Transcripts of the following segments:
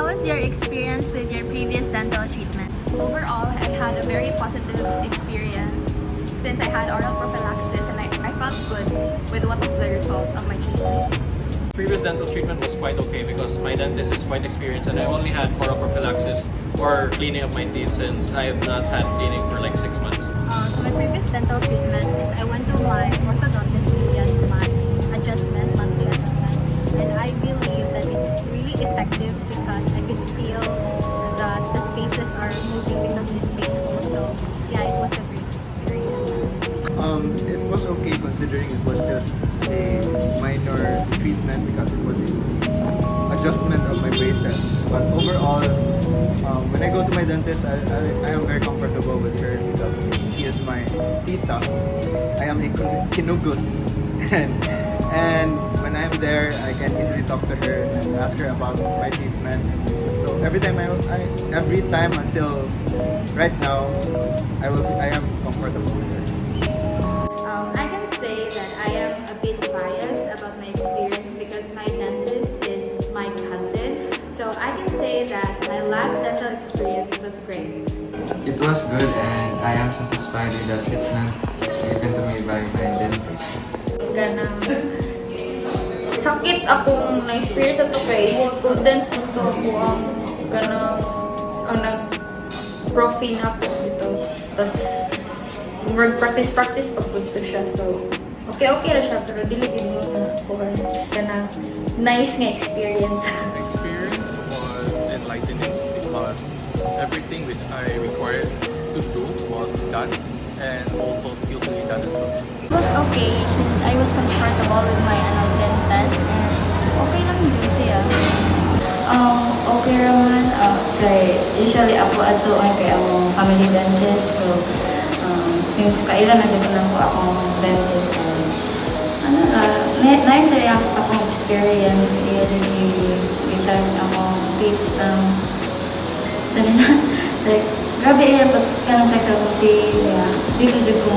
was your experience with your previous dental treatment? Overall, I had a very positive experience since I had oral prophylaxis and I felt good with what was the result of my treatment. Previous dental treatment was quite okay because my dentist is quite experienced and I only had oral prophylaxis or cleaning of my teeth since I have not had cleaning for like 6 months. So my previous dental treatment is I went to my orthodontist to get my monthly adjustment, and I believe that it's really effective because I could feel that the spaces are moving because it's painful. So yeah, it was a great experience. It was okay considering it was just a minor treatment because it was an adjustment of my braces. But overall, when I go to my dentist, I am very comfortable with her because she is my tita. I am a kinugus. And when I'm there, I can easily talk to her and ask her about my treatment. So every time until right now, I am comfortable with her. I can say that I am a bit biased about my experience because my dentist is my cousin. So I can say that my last dental experience was great. It was good and I am satisfied with the treatment given to me by my dentist. Ganang sakit akong na-experience ato kay student ko to ako ang nag-profi na po dito. Tapos mag-practice pagpunto siya. So okay na siya pero dili mo ako kanang nice nga experience. Experience was enlightening because everything which I required to do was done and also skillfully done as well. It was okay since I was comfortable with my dentist, and okay lang din siya. Okay raman. Kay usually ako ato ay kay among family dentist. So since kailan nagdito na ko akong dentist, nice rin akong experience. I-check akong teeth. Like, grabe pag check sa akong teeth. Dito dyan ko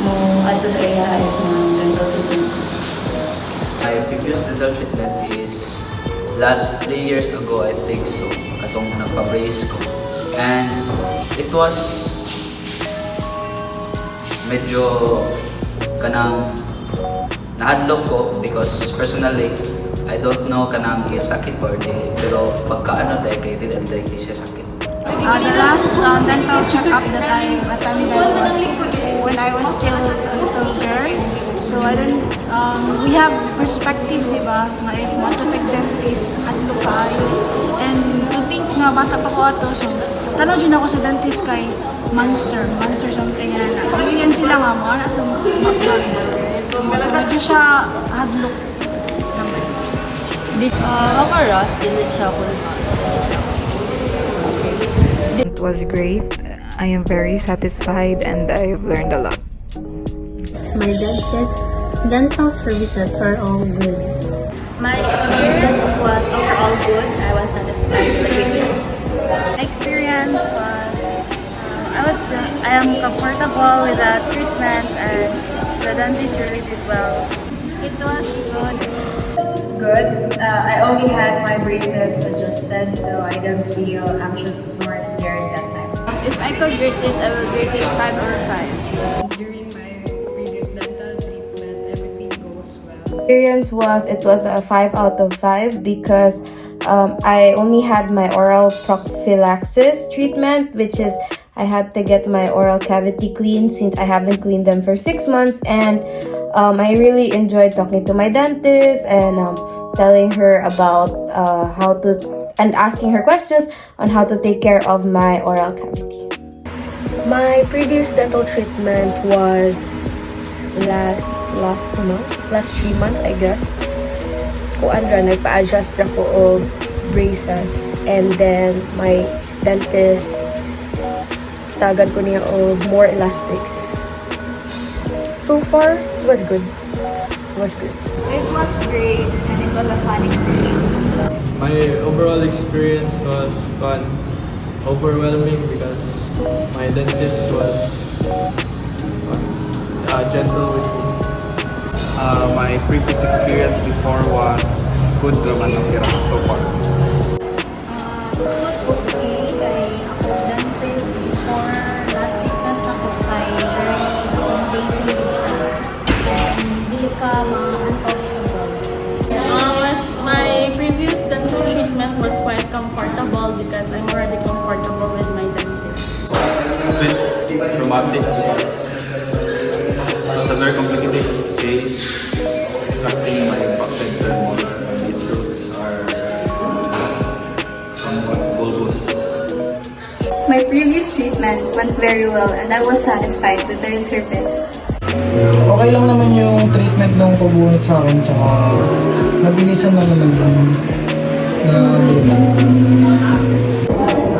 mo ato sa iya if mga dental treatment. My previous dental treatment is last 3 years ago, I think so. Atong nagpa-brace ko. And it was medyo kanang nahadlok ko because personally, I don't know kanang if sakit or dili. Pero pagkaano dahil kay dili siya sakit. The last dental checkup that I attended was when I was still a little girl. So I didn't, we have perspective, di ba? Nga if mo to take dentist at kayo. And to think nga bata pa ko ato, so tanong dyan ako sa dentist kay monster something na na. Pagilian sila nga mo, nasa makbag. Medyo siya hadlok naman. Overall, hindi siya ko. It was great. I am very satisfied and I've learned a lot. My dentist dental services are all good. My experience was overall good. I was satisfied with the treatment. My experience was I am comfortable with the treatment and the dentist really did well. It was good. Good. I only had my braces adjusted, so I didn't feel anxious nor scared that time. If I could rate it, I will rate it 5 over 5. During my previous dental treatment, everything goes well. Experience was a 5 out of 5 because I only had my oral prophylaxis treatment, which is I had to get my oral cavity cleaned since I haven't cleaned them for 6 months, and I really enjoyed talking to my dentist and telling her about how to and asking her questions on how to take care of my oral cavity. My previous dental treatment was last 3 months, I guess. Nagpa-adjust ako og braces, and then my dentist tagad ko niya og more elastics. So far, it was good. It was great and it was a fun experience. My overall experience was fun, overwhelming because my dentist was gentle with me. My previous experience before was good naman so far. traumatic because it was a very complicated case. Extracting my back molar and its roots are somewhat bulbous. My previous treatment went very well and I was satisfied with the service. Okay lang naman yung treatment nung pabunot sa akin, tsaka mabilisan lang naman yung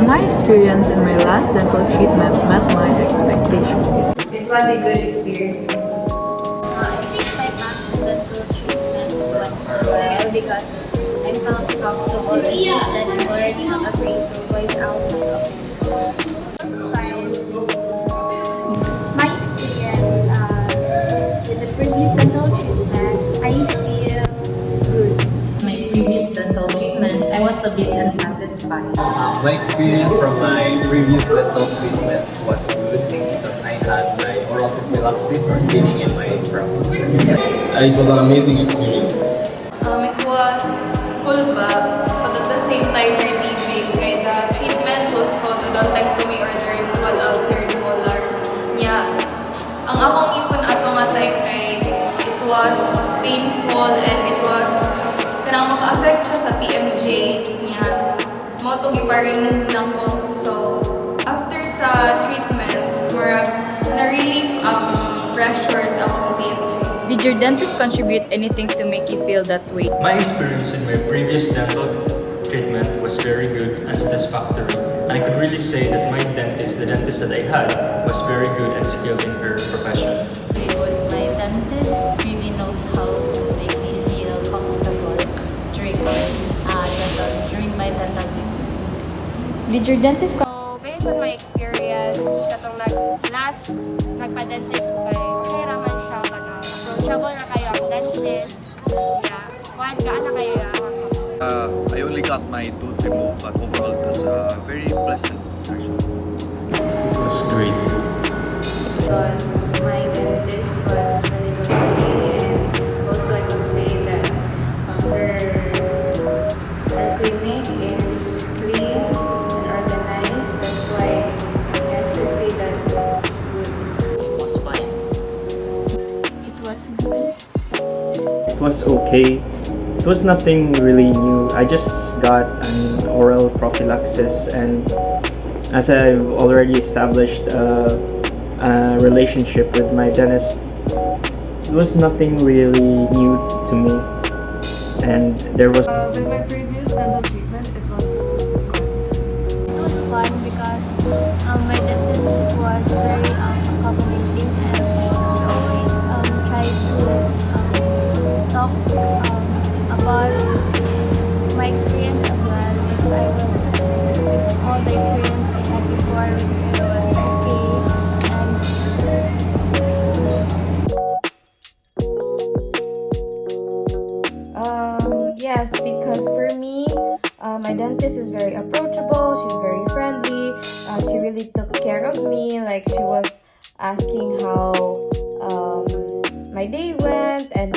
My experience in my last dental treatment met my expectations. It was a good experience. I think my last dental treatment went well because I felt comfortable and since then I'm already not afraid to voice out my opinions. My experience with the previous dental treatment, I feel good. My previous dental treatment, I was a bit unsatisfied. My experience from my previous dental treatment was good because I had my oral prophylaxis or cleaning in my practice. It was an amazing experience. It was cool ba, but at the same time relieving. Kaya the treatment was called odontectomy or the removal of third molar. Nya, ang akong ipon ato nga time kay it was painful and it was kanang maka-affect siya sa TMJ niya. Mo to gipa-remove lang ko. So, after sa treatment, murag na-relief ang pressure sa akong TMJ. Did your dentist contribute anything to make you feel that way? My experience in my previous dental treatment was very good and satisfactory. And I could really say that my dentist, the dentist that I had, was very good and skilled in her profession. My dentist really knows how to make me feel comfortable during my dental treatment. Did your dentist So, based on my experience, katong last nagpa-dentist ko kay okay raman siya kanang approachable ra kayo ang dentist. Yeah. Kuan gaana kayo ya. I only got my tooth removed, but overall it was very pleasant actually. It was great. Because my dentist was very good and also I could say that her clinic is clean and organized. That's why I guess I could say that it's good. It was fine. It was good. It was okay. It was nothing really new. I just got an oral prophylaxis, and as I've already established a relationship with my dentist, it was nothing really new to me. And there was With my previous dental treatment, it was good. It was fun because my dentist was very accommodating and he always tried to talk about my experience as well. If all the experience I had before with her was okay, Yes, because for me, my dentist is very approachable. She's very friendly. She really took care of me. Like, she was asking how my day went, and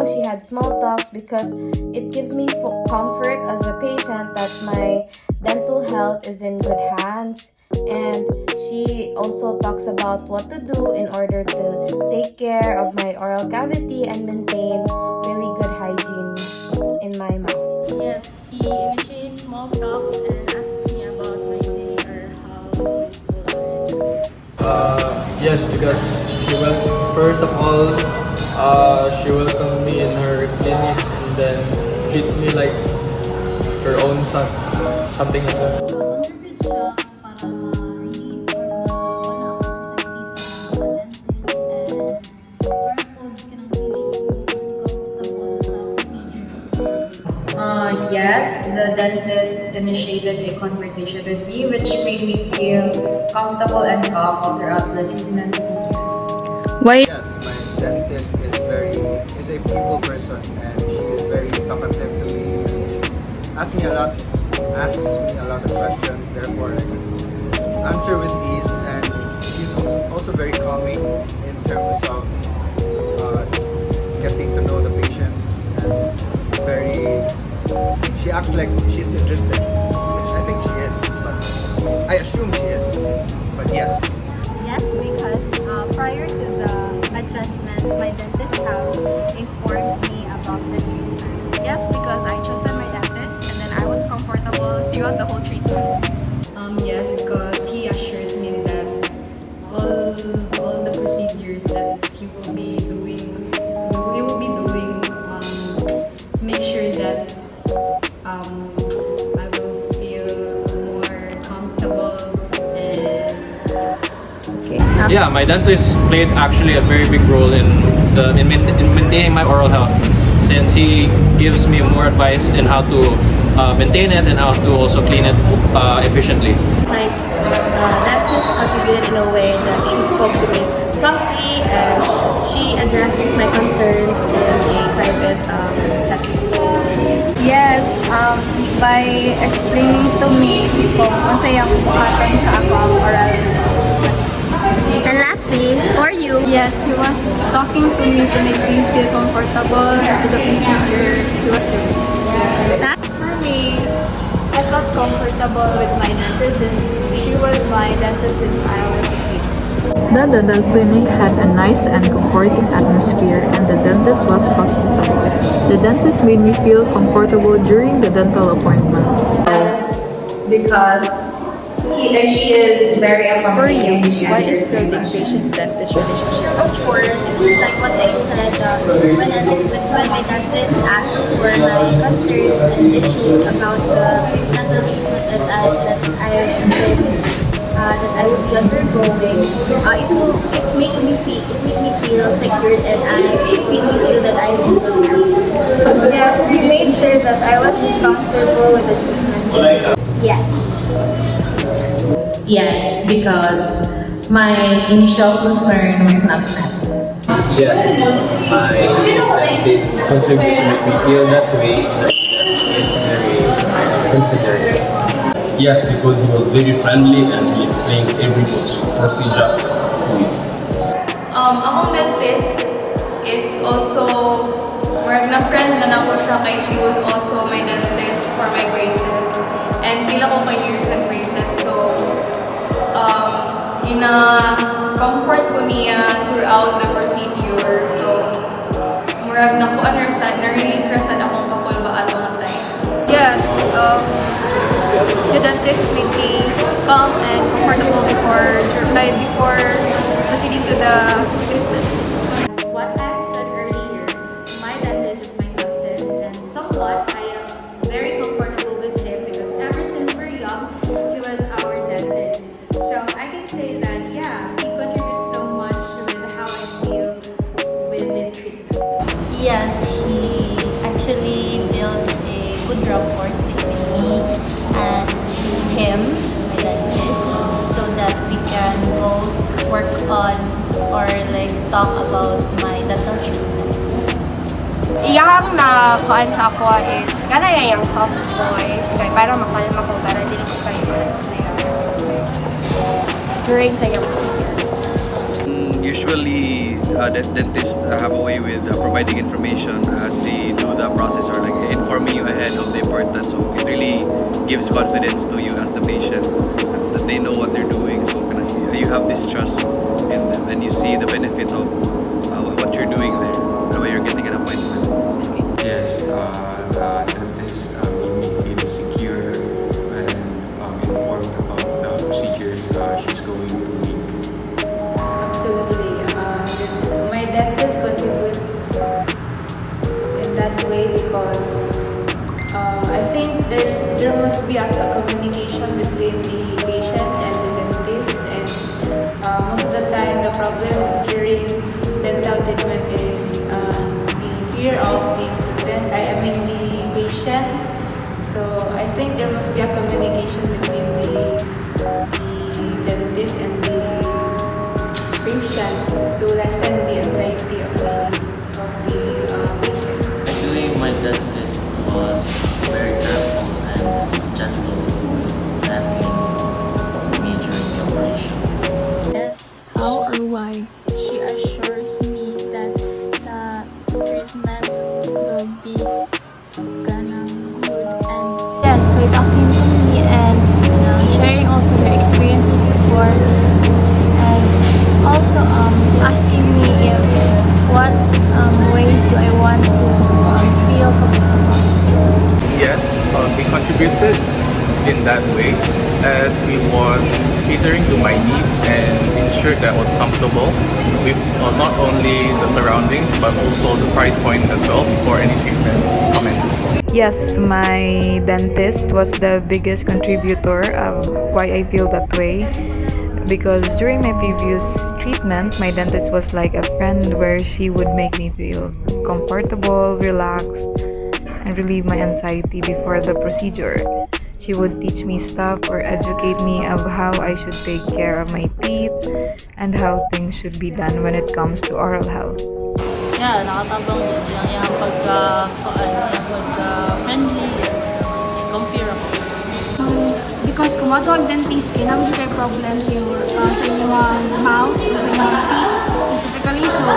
she had small talks because it gives me comfort as a patient that my dental health is in good hands. And she also talks about what to do in order to take care of my oral cavity and maintain really good hygiene in my mouth. Yes, he initiates small talks and asks me about my day or how is my school. Yes, because she will, first of all, she welcomed me in her clinic and then treat me like her own son, something like that. Yes, the dentist initiated a conversation with me, which made me feel comfortable and calm throughout the treatment procedure. Why? Yes, my dentist is a people person and she is very talkative to me. And she asks me a lot of questions, therefore I can answer with ease, and she's also very calming in terms of getting to know the patients, and she acts like she's interested, which I think she is, but I assume she is, but yes. Yes, all the procedures that he will be doing. He will be doing. Make sure that I will feel more comfortable and. Yeah, my dentist played actually a very big role in maintaining my oral health, since he gives me more advice in how to maintain it and how to also clean it efficiently. Like dentist contributed in a way that she spoke to me softly and she addresses my concerns in a private setting. Yes, by explaining to me kung masayang buhatan sa ako ang oral. And lastly, for you, Yes, he was talking to me to make me feel comfortable to the procedure he was doing. For me, I felt comfortable with my dentist since she was my dentist since I was a kid. The dental clinic had a nice and comforting atmosphere, and the dentist was hospitable. The dentist made me feel comfortable during the dental appointment. Because he or she is very For accommodating. you, why is building patient-dentist relationship? Of course, just like what I said, when my dentist asks for my concerns and issues about the dental treatment that I will be undergoing, it make me feel secured, and it made me feel that I'm in the hands. Yes, he made sure that I was comfortable with the treatment. Yes. Yes, because my initial concern was not met. Yes, my dentist contributed to make me feel that way. That is very considerate. Yes, because he was very friendly and he explained every procedure to me. Akong dentist is also marag na friend na nako siya kay she was also my dentist for my braces. And pila ko ka years nag-braces, so gina-comfort ko niya throughout the procedure. So, murag na ko understand, na-relief ra sad akong pakulba atong time. Yes, the dentist made me calm and comfortable before proceeding to the treatment. As what I've said earlier, my dentist is my cousin, and somewhat I am very comfortable with him because ever since we're young, he was our dentist. So I can say that, yeah, he contributes so much with how I feel with the treatment. Yes, he actually built a good rapport between me and him, my dentist, so that we can both work on or like talk about my dental treatment. Iyang na kuan sa ako is kanaya yung soft voice kay para makalma ko para dili ko kayo masaya during sa iyang procedure. Usually, the dentists have a way with providing information as they do the process, or like informing you ahead of the importance. So it really gives confidence to you as the patient that they know what they're doing. So you have this trust in them, and you see the benefit of what you're doing there when you're getting an appointment. Yes, dentist made me feel secure and informed about the procedures she's going to make. Absolutely. My dentist contribute in that way because I think there must be a communication between the patient and the dentist, and most of the time the problem during dental treatment is the fear of the patient. So I think there must be a communication between the dentist and the patient to lessen the anxiety of the patient. Actually, my dentist was very careful and gentle with handling me during the operation. Yes, how or why? She assures me that the treatment will be gonna good, and yes, by talking to me and sharing also her experiences before, and also asking me if what ways do I want to feel comfortable. Yes, he contributed in that way as he was catering to my needs and ensuring sure that was comfortable with not only the surroundings but also the price point as well before any treatment commenced. Yes, my dentist was the biggest contributor of why I feel that way. Because during my previous treatment, my dentist was like a friend where she would make me feel comfortable, relaxed, and relieve my anxiety before the procedure. She would teach me stuff or educate me of how I should take care of my teeth and how things should be done when it comes to oral health. Yeah, nakatabang yun. Yung pagka-friendly, comfy ako. Because kung ato ang dentist, kailangan kayo problem sa inyong mouth, sa inyong teeth specifically. So,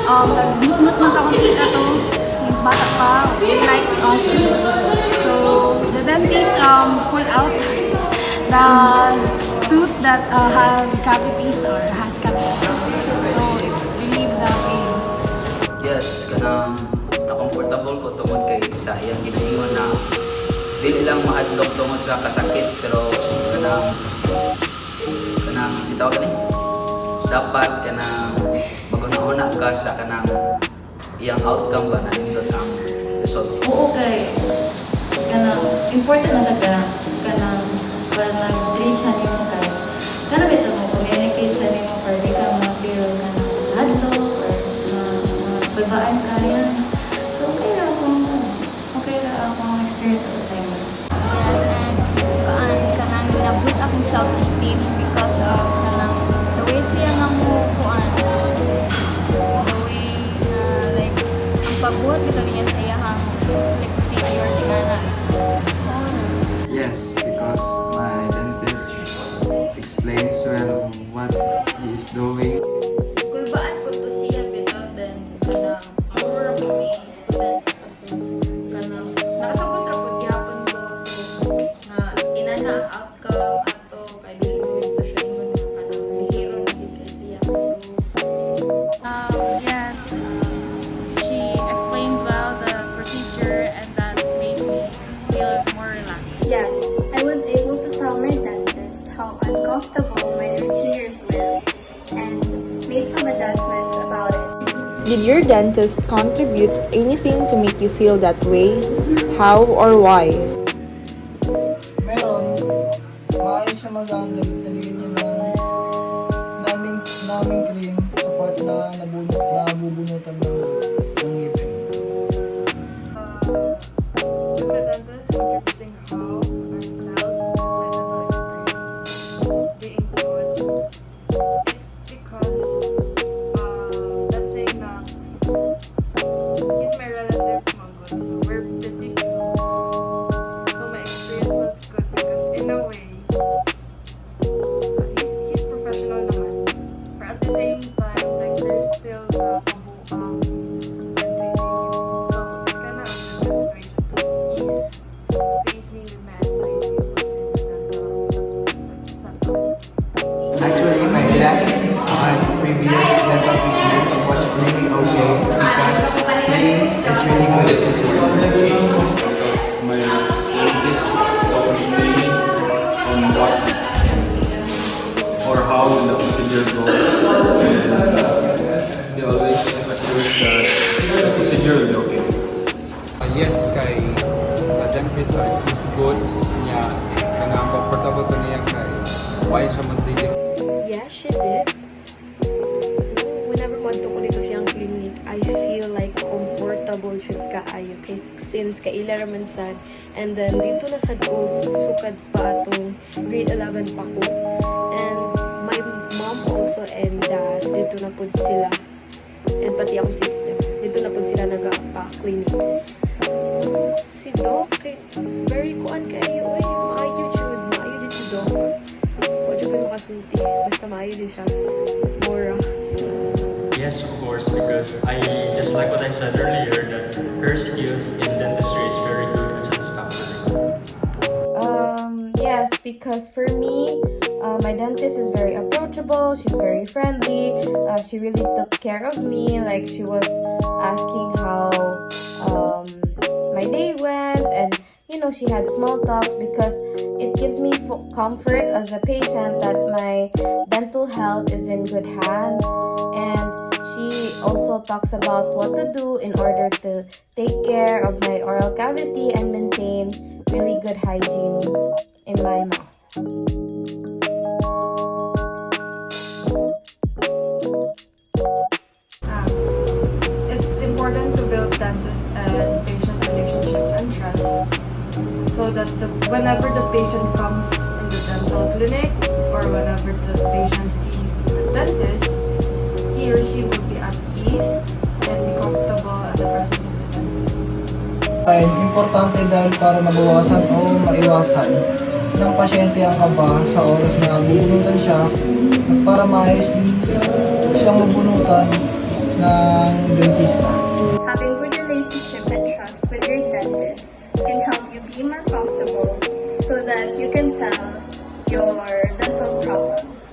nagbutnot mo akong teeth ato since bata pa, like sweets. So, the dentist pull out the tooth that have cavities or has cavities. So, it relieve the pain. Yes, kanang na-comfortable ko tungod kay sa iyang ginaingon na dili lang mahadlok tungod sa kasakit pero kanang sitaw ni dapat kanang maguna-una ka sa kanang iyang outcome ba na nindot ang result. Oo, kay kanang important na sa kanang nag-treat siya niyo kay kanang bitaw mo communicate siya niyo for di ka ma-feel kanang hadlok or balbaan kaya. So okay ra akong experience at the time. Kanang na-boost akong self-esteem because of kanang the way siya nga mo kuan. The way like ang pagbuhat bitaw niya sa iyang like procedure tingana. Yes, because my dentist explains well what he is doing. Kulbaan ko to siya bitaw then kanang more of me student kasi kanang nakasabot ra pud gyapon ko so na inana outcome ato kay dili ko to siya ingon kanang hero na gid kay siya so Yes, she explained well the procedure and that made me feel more relaxed. Yes, I was able to tell my dentist how uncomfortable my tears were and made some adjustments about it. Did your dentist contribute anything to make you feel that way? How or why? Meron, maayos siya mag-handle. Taligin niya ng naming cream sa part na nabubunutan ng ngipin. My dentist contributing how I felt my dental experience being good. It's because let's say na he's my relative manggod, so we're pretty close. So my experience was good because in a way he's professional naman. But at the same time, like there's still the kabuang and treating you. So it's kind of a good situation to face me with my anxiety Actually, my last previous dental treatment was really okay because he is really good at his work. My dentist taught me on what or how the procedure goes, and he always assures that the procedure will be okay. Yes, kay the dentist is good niya kanang comfortable ko niya kay why siya magdilig. Yeah, she did. Whenever man to ko dito siyang clinic, I feel like comfortable siya kaayo kay since kaila raman sad and then dito na sad ko sukad pa atong grade 11 pa ko and my mom also and dad dito na pud sila and pati akong sister dito na pud sila nagapa-clinic. Si Doc kay very kuan kayo maayo jud si Doc. Wala kayo makasulti basta maayo jud siya. Mora. Yes, of course, because I just like what I said earlier that her skills in dentistry is very good and satisfactory. Yes, because for me, my dentist is very approachable. She's very friendly. She really took care of me. Like she was asking how my day went and she had small talks because it gives me comfort as a patient that my dental health is in good hands. And she also talks about what to do in order to take care of my oral cavity and maintain really good hygiene in my mouth. It's important to build dentist and patient relationships and trust so that whenever the patient comes in the dental clinic or whenever the patient sees the dentist, he or she will be at ease and be comfortable at the presence of the dentist. Ay, importante dahil para mabawasan o maiwasan ng pasyente ang kaba sa oras na bubunutan siya at para maayos din siyang mabunutan ng dentista. Having good relationship and trust with your dentist can help you be more comfortable so that you can tell your dental problems.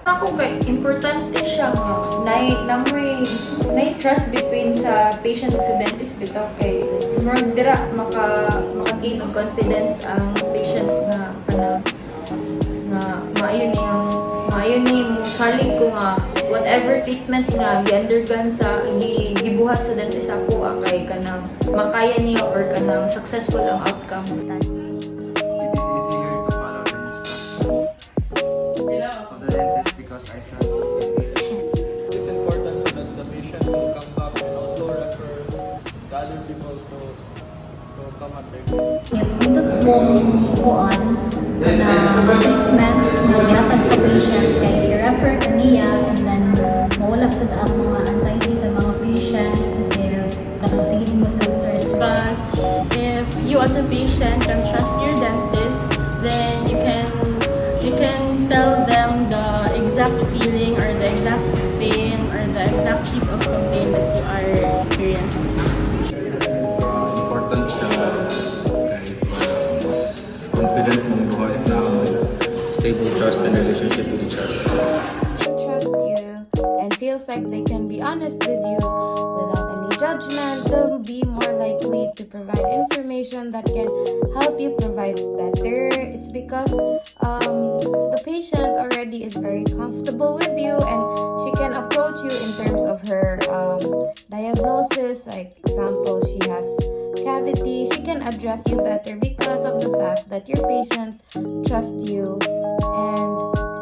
Ako kay importante siya nga may trust between sa patient ug sa dentist bitaw kay murag dira maka-gain og confidence ang patient nga maayo ni mo salig ko nga whatever treatment nga gi-undergone sa gibuhat sa dentist ako kay kanang makaya niya or kanang successful ang outcome. It is easier to follow the instructions of the dentist because I trust it. It's important so that the patient will come back and also refer the other people to come at their clinic. If hindi mo kuan na treatment na gihatag sa patient kay i-refer ka niya and then mawala sa daang mga anxiety sa mga patient if kanang sige mo sa stress. Because if you as a patient can trust your dentist, then you can tell them the exact feeling or the exact pain or the exact type of complaint that you are experiencing. Important siya kahit mas confident mong buhay na stable trust and relationship with each other. Trust you and feels like they can be honest with you without any judgment. They'll be more likely to provide information that can help you provide better. It's because the patient already is very comfortable with you and she can approach you in terms of her diagnosis. Like example, she has cavity. She can address you better because of the fact that your patient trusts you and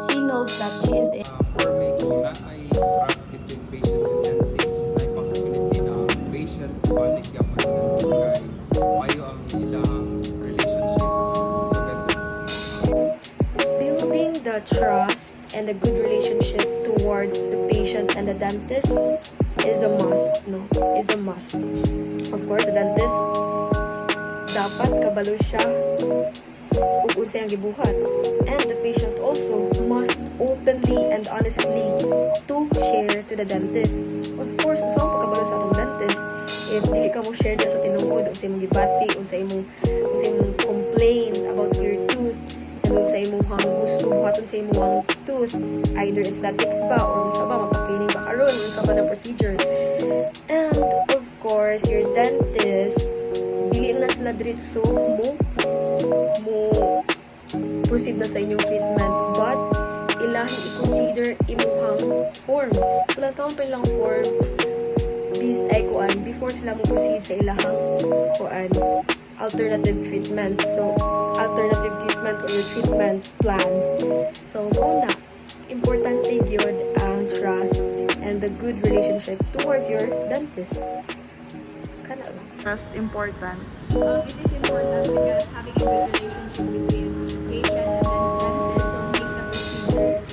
she knows that she is in. For me, kung ay trust between patient and dentist, ay possibility na ang patient balik ka pa sa dentist kay mayo ang ilang relationship together. Building the trust and a good relationship towards the patient and the dentist is a must, no? Is a must. Of course, the dentist dapat kabalo siya ug unsay ang gibuhat. And the patient also must openly and honestly to share to the dentist. Of course, unsa man pagkabalo sa atong dentist if dili ka mo share sa tinuod unsay imong gibati, unsay imong complain about your tooth and unsay imong gusto buhaton sa imong tooth, either aesthetics ba or unsa ba mapaklining ba karon, unsa ba na procedure. And of course, your dentist dili na sila diretso mo proceed na sa inyong treatment, but ilahing i-consider imuhang form. So lang taon pa lang form before sila mo proceed sa ilahang alternative treatment. So alternative treatment or your treatment plan. So una, importante gyud ang trust and the good relationship towards your dentist. Kana lang. Trust important. It is important because having a good relationship between patient and then dentist will make the procedure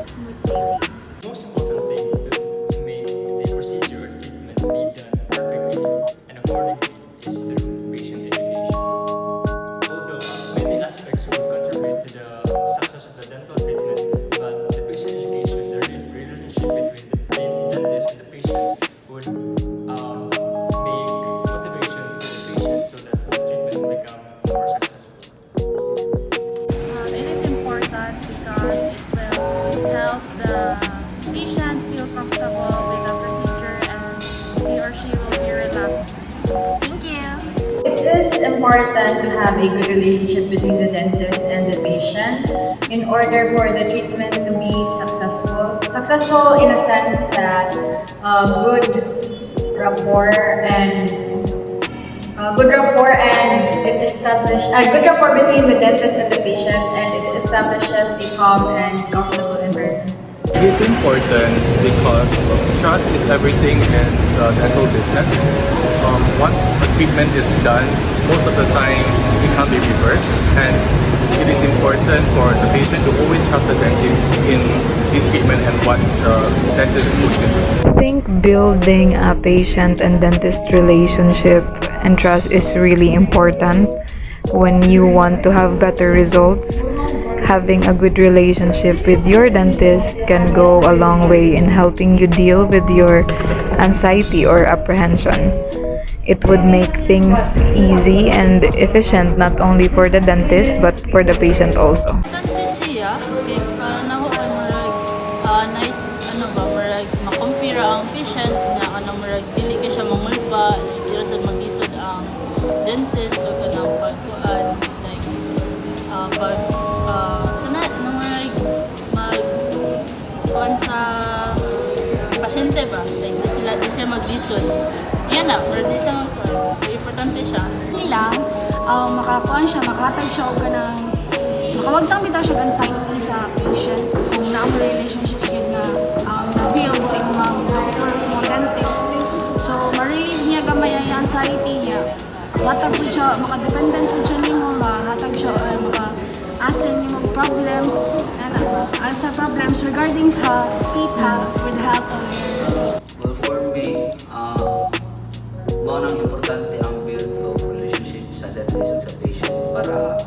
smooth sailing. Most important thing to make the procedure or treatment be done perfectly and accordingly is through patient education. Although many aspects will contribute to the success of the dental treatment, but the patient education, the relationship between the dentist and the patient would make motivation to the patient so that the treatment will become more successful. It is important because it will help the patient feel comfortable with the procedure and he or she will be relaxed. Thank you. It is important important to have a good relationship between the dentist and the patient in order for the treatment to be successful. Successful in a sense that good rapport and it establishes a good rapport between the dentist and the patient, and it establishes a calm and comfortable environment. It is important because trust is everything in the dental business. Once a treatment is done, most of the time it can't be reversed. Hence, it is important for the patient to always trust the dentist in this treatment and what the dentist is going to do. I think building a patient and dentist relationship and trust is really important when you want to have better results. Having a good relationship with your dentist can go a long way in helping you deal with your anxiety or apprehension. It would make things easy and efficient not only for the dentist but for the patient also. Importante siya, kay para na ko makumpira ang patient na marag dili ka siya mangulpa, dili sa maglisod ang dentist o kanang pagkuan like pag sana marag magkuan sa pasyente ba, like di sila maglisod. Yan na, pero di siya magkuhan. So, importante siya. Ilang, makakuan siya, makahatag siya o ganang, makawagtang bitaw siya anxiety sa patient kung naang relationship yun nga na-build sa imong doctor, sa imong dentist. So, ma-relieve niya gamay ang anxiety niya. Matag po siya, makadependent po siya nimo, mahatag siya, maka-asin niyo mga problems, answer problems regarding sa teeth with help of your. Well, for me, mao nang importante ang build of relationship sa dentist ug sa patient para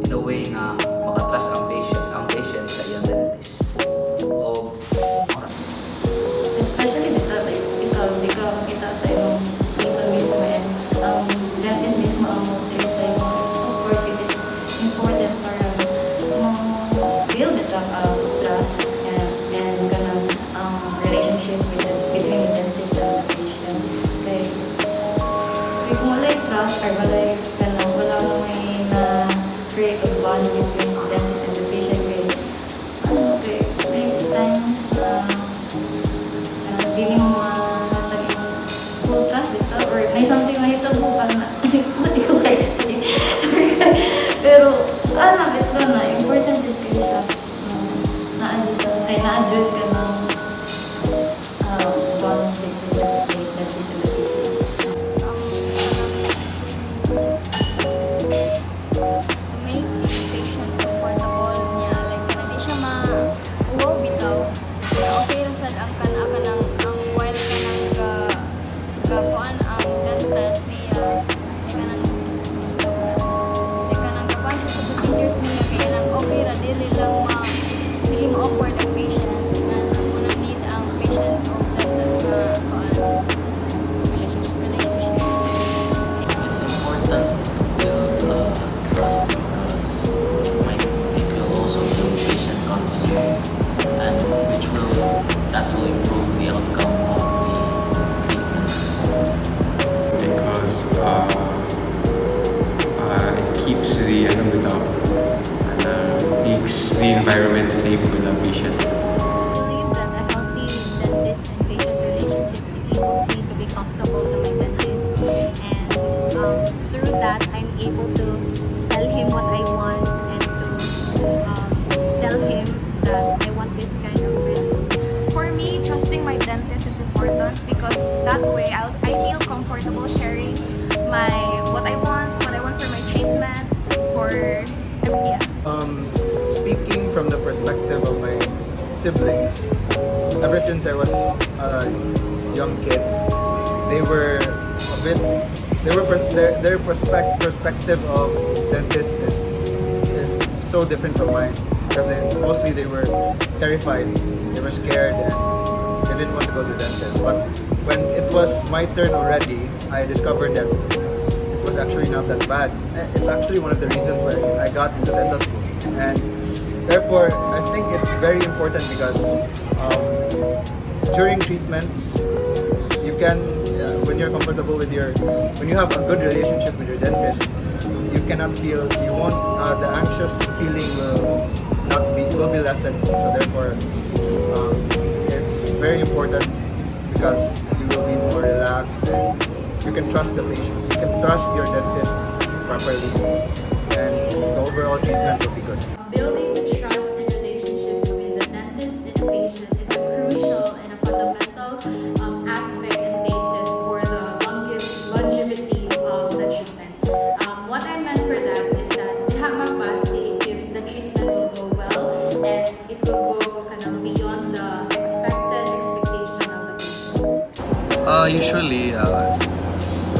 in a way nga makatrust ang patient sa iyang dentist. O Especially dito, like, ikaw, di ka makita sa imong dito mismo and dentist mismo ang motive sa imo. Of course, it is important para build it up trust and ganang relationship between the dentist and the patient. Kaya kung wala yung trust or wala mo may na-create a bond between the dentist and the patient, may times na dili mo mahatag yung full trust dito or may something mahitabo pa na hindi ko ka-explain. Pero bito na important din kayo siya na-adjust ka ng bond between the dentist and the patient. To make the patient comfortable niya, like hindi siya ma-uwaw bitaw. Okay ra sad ang kanang ang while kanang kuan ang dentist niya kanang kuan sa procedures niya kaya nang okay ra dili ma-awkward ang patient nga muna need ang patient o dentist na kuan relationship. It's important to build trust because it will also build patient confidence, and that will improve the outcome of the treatment. Because it keeps makes the environment safe for the patient. I believe that a healthy dentist and patient relationship enables me to be comfortable to my dentist, and through that I'm able to tell him what I want and to tell him that I want this kind of result. For me, trusting my dentist is important because that way I feel comfortable sharing what I want for my treatment, for yeah. Speaking from the perspective of my siblings, ever since I was a young kid, their perspective of dentist is so different from mine, because mostly they were terrified, they were scared, and they didn't want to go to the dentist. But when it was my turn already, I discovered that it was actually not that bad. It's actually one of the reasons why I got into dental school, and therefore I think it's very important because during treatments, you can when you're comfortable with when you have a good relationship with your dentist, you cannot feel, you won't, the anxious feeling will be lessened. So therefore, it's very important because you will be more relaxed and you can trust the patient. You can trust your dentist properly, and the overall treatment will be good. Building the trust and relationship between the dentist and the patient is a crucial and a fundamental aspect and basis for the longevity of the treatment. What I meant for that is that magbase if the treatment will go well and it will go kind of beyond the expectation of the patient. Usually,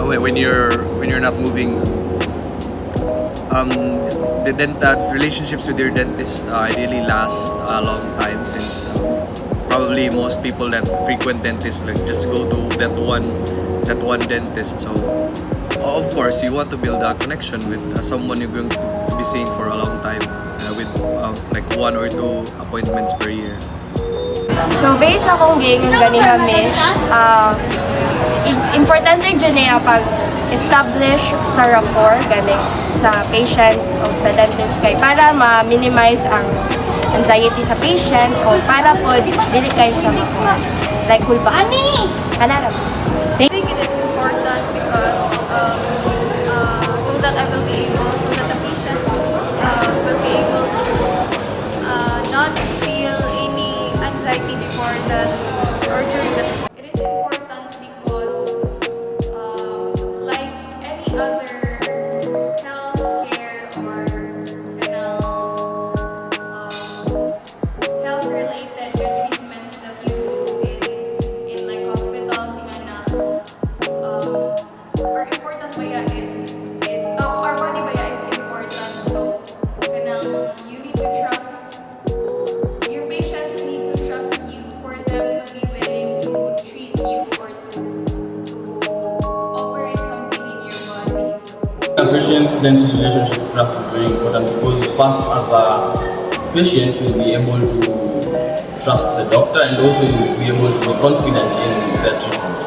when you're not moving, the relationships with your dentist ideally last a long time, since probably most people that frequent dentists like just go to that one dentist. So of course you want to build a connection with someone you're going to be seeing for a long time, with like 1 or 2 appointments per year. So based akong giingon ganiha miss, importante dyan pag-establish sa rapport galing sa patient o sa dentist kay para ma-minimize ang anxiety sa patient o para po dili kayo siya like kulpa. Ani! Kanara. I think it is important because so that I will be able, so that the patient will be able to not feel any anxiety before that or during the. It is important because like any other healthcare or health related treatments that you do in like hospitals or important baya is our body baya is important, so you need to trust your patients, need to trust you for them to be willing to treat you or to operate something in your body. A patient-dentist relationship trust is very important because first, as a patient, you'll be able to trust the doctor and also you'll be able to be confident in the treatment.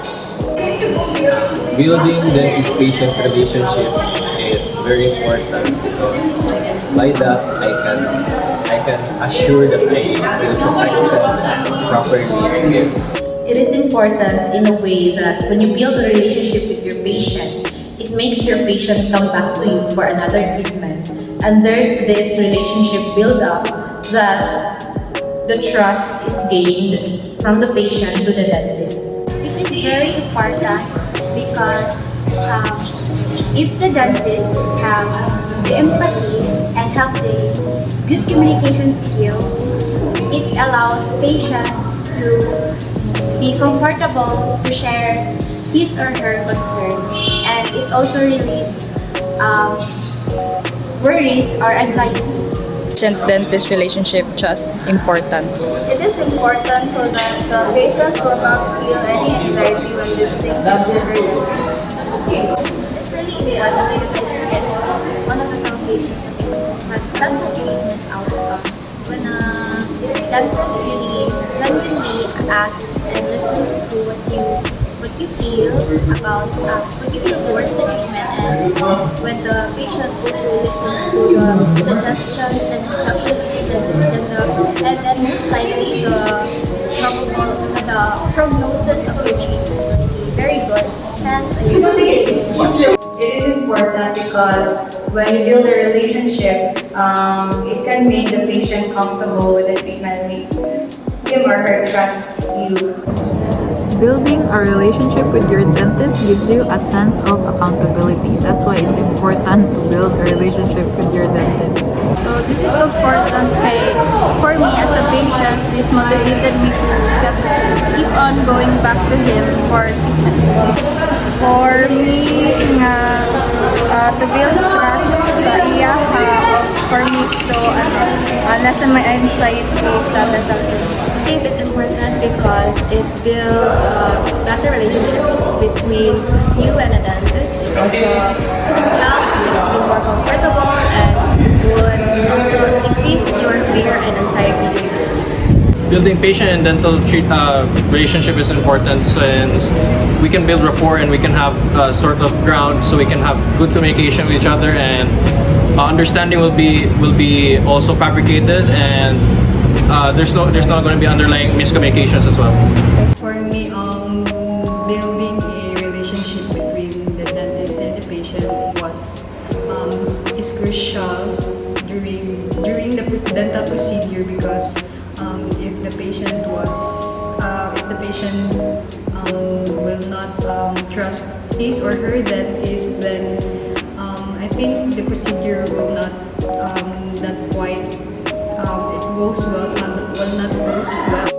Building dentist-patient relationship is very important because by that I can assure that I will provide them properly again. It is important in a way that when you build a relationship with your patient, it makes your patient come back to you for another treatment. And there's this relationship build up that the trust is gained from the patient to the dentist. It is very important because if the dentist have the empathy and have the good communication skills, it allows patients to be comfortable to share his or her concerns, and it also relieves worries or anxieties. Patient-dentist relationship trust important. It is important so that the patient will not feel any anxiety when visiting his or her dentist. It's really important because I think it's one of the foundations of a successful treatment outcome. When a dentist really genuinely asks and listens to what you feel about what you feel towards the treatment, and when the patient also listens to the suggestions and instructions of the dentist, and then most likely the prognosis of your treatment will be very good. Hence, I use It is important because when you build a relationship, it can make the patient comfortable with the treatment, makes him or her trust you. Building a relationship with your dentist gives you a sense of accountability. That's why it's important to build a relationship with your dentist. So this is so important for me as a patient. This motivated me to keep on going back to him for treatment. For me, to build trust sa iya, for me to lessen my anxiety sa dental treatment. I think it's important because it builds a better relationship between you and the dentist. It also helps you to be more comfortable and would also increase your fear and anxiety during this. building patient and dental relationship is important, since we can build rapport and we can have a sort of ground, so we can have good communication with each other, and understanding will be also fabricated, and there's not going to be underlying miscommunications as well. For me, building a relationship between the dentist and the patient is crucial during the dental procedure, because if the patient will not trust his or her dentist, then I think the procedure will not will not goes well.